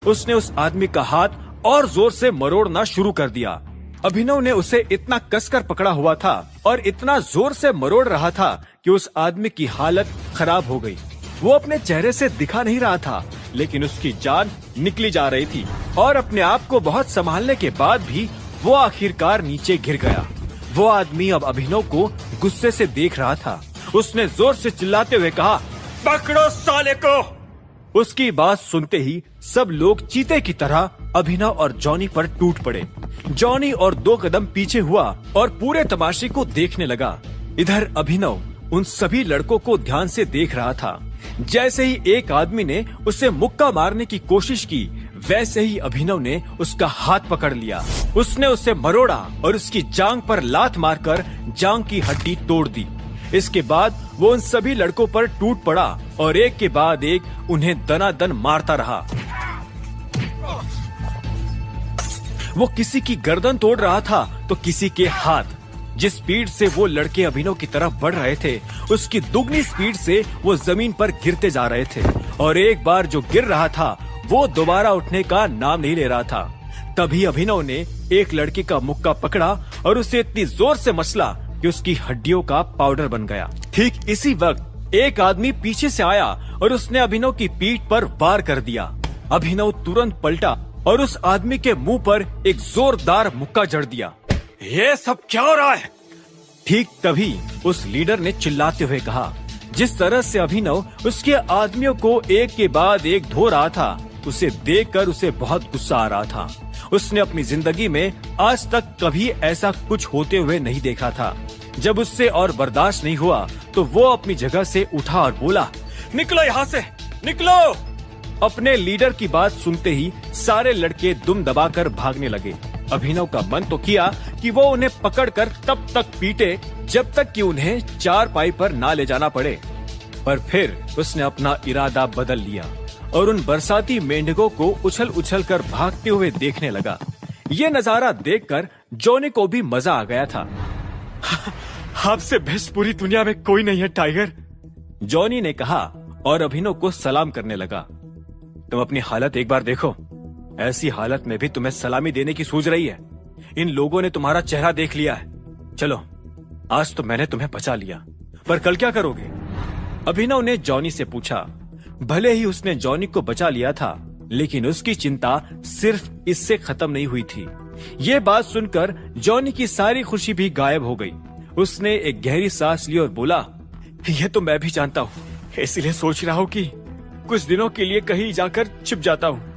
उसने उस आदमी का हाथ और जोर से मरोड़ना शुरू कर दिया। अभिनव ने उसे इतना कसकर पकड़ा हुआ था और इतना जोर से मरोड़ रहा था कि उस आदमी की हालत खराब हो गई। वो अपने चेहरे से दिखा नहीं रहा था, लेकिन उसकी जान निकली जा रही थी और अपने आप को बहुत संभालने के बाद भी वो आखिरकार नीचे गिर गया। वो आदमी अब अभिनव को गुस्से से देख रहा था। उसने जोर से चिल्लाते हुए कहा, पकड़ो साले को। उसकी बात सुनते ही सब लोग चीते की तरह अभिनव और जॉनी पर टूट पड़े। जॉनी और 2 कदम पीछे हुआ और पूरे तमाशे को देखने लगा। इधर अभिनव उन सभी लड़कों को ध्यान से देख रहा था। जैसे ही एक आदमी ने उसे मुक्का मारने की कोशिश की, वैसे ही अभिनव ने उसका हाथ पकड़ लिया। उसने उसे मरोड़ा और उसकी जांघ पर लात मारकर जांघ की हड्डी तोड़ दी। इसके बाद वो उन सभी लड़कों पर टूट पड़ा और एक के बाद एक उन्हें दनादन मारता रहा। वो किसी की गर्दन तोड़ रहा था तो किसी के हाथ। जिस स्पीड से वो लड़के अभिनव की तरफ बढ़ रहे थे, उसकी दुगनी स्पीड से वो जमीन पर गिरते जा रहे थे और एक बार जो गिर रहा था वो दोबारा उठने का नाम नहीं ले रहा था। तभी अभिनव ने एक लड़के का मुक्का पकड़ा और उसे इतनी जोर से मसला कि उसकी हड्डियों का पाउडर बन गया। ठीक इसी वक्त एक आदमी पीछे से आया और उसने अभिनव की पीठ पर वार कर दिया। अभिनव तुरंत पलटा और उस आदमी के मुंह पर एक जोरदार मुक्का जड़ दिया। ये सब क्या हो रहा है? ठीक तभी उस लीडर ने चिल्लाते हुए कहा। जिस तरह से अभिनव उसके आदमियों को एक के बाद एक धो रहा था, उसे देखकर उसे बहुत गुस्सा आ रहा था। उसने अपनी जिंदगी में आज तक कभी ऐसा कुछ होते हुए नहीं देखा था। जब उससे और बर्दाश्त नहीं हुआ तो वो अपनी जगह से उठा और बोला, निकलो यहाँ से, निकलो। अपने लीडर की बात सुनते ही सारे लड़के दुम दबाकर भागने लगे। अभिनव का मन तो किया कि वो उन्हें पकड़कर तब तक पीटे जब तक कि उन्हें चारपाई पर ना ले जाना पड़े, पर फिर उसने अपना इरादा बदल लिया और उन बरसाती मेंढकों को उछल उछल कर भागते हुए देखने लगा। ये नजारा देखकर जॉनी को भी मजा आ गया था। आपसे बेस्ट पूरी दुनिया में कोई नहीं है टाइगर, जॉनी ने कहा और अभिनव को सलाम करने लगा। तुम अपनी हालत एक बार देखो। ऐसी हालत में भी तुम्हें सलामी देने की सूझ रही है। इन लोगों ने तुम्हारा चेहरा देख लिया है। चलो, आज तो मैंने तुम्हें बचा लिया, पर कल क्या करोगे? अभिनव ने जॉनी से पूछा। भले ही उसने जॉनी को बचा लिया था, लेकिन उसकी चिंता सिर्फ इससे खत्म नहीं हुई थी। ये बात सुनकर जॉनी की सारी खुशी भी गायब हो गई। उसने एक गहरी सांस ली और बोला, ये तो मैं भी जानता हूँ, इसलिए सोच रहा हूँ कि कुछ दिनों के लिए कहीं जाकर छिप जाता हूँ।